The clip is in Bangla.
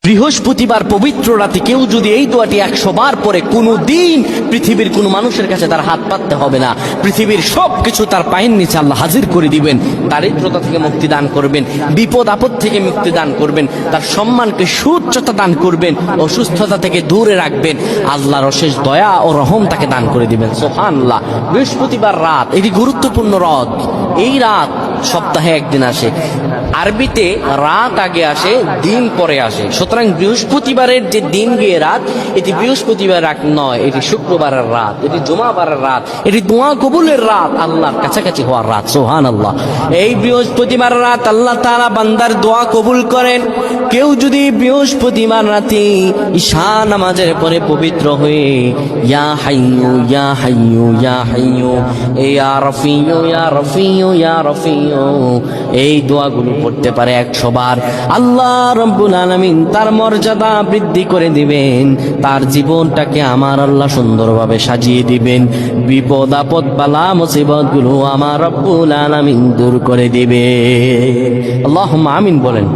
বৃহস্পতিবার পবিত্র রাতে কেউ যদি এই দোয়াটি 100 বার পরে, কোনো দিন পৃথিবীর কোনো মানুষের কাছে তার হাত পাততে হবে না। পৃথিবীর সবকিছু তার পায়ের নিচে আল্লাহ হাজির করে দিবেন। দারিদ্রতা থেকে মুক্তি দান করবেন, বিপদ আপদ থেকে মুক্তি দান করবেন, তার সম্মানকে সুউচ্চতা দান করবেন, অসুস্থতা থেকে দূরে রাখবেন। আল্লাহর অশেষ দয়া ও রহম তাকে দান করে দিবেন। সুবহানাল্লাহ। বৃহস্পতিবার রাত এটি গুরুত্বপূর্ণ রাত। এই রাত সপ্তাহে একদিন আসে। আরবিতে রাত আগে আসে, দিন পরে আসে। সুতরাং বৃহস্পতিবারের যে দিন গিয়ে রাত, এটি বৃহস্পতিবার রাত নয়, এটি শুক্রবারের রাত, এটি জুমাবারের রাত, এটি দোয়া কবুলের রাত, আল্লাহর কাছাকাছি হওয়ার রাত। সুবহানাল্লাহ। এই বৃহস্পতিবার রাত আল্লাহ তাআলা বান্দার দোয়া কবুল করেন। কেউ যদি বৃহস্পতিবার রাতে ঈশা নামাজের পরে পবিত্র হয়ে ইয়া হাইয়ু ইয়া হাইয়ু ইয়া হাইয়ু ইয়া রফিয়ু ইয়া রফিয়ু ইয়া রফিয়ু এই দোয়াগুলো পড়তে পারে 100 বার, আল্লাহ রাব্বুল আলামিন তার মর্যাদা বৃদ্ধি করে দিবেন। তার জীবনটাকে আমার আল্লাহ সুন্দরভাবে সাজিয়ে দিবেন। বিপদ আপদ বালা মুসিবত গুলো আমার রব্বুল আলামিন দূর করে দিবে। আল্লাহুম্মা আমিন বলেন।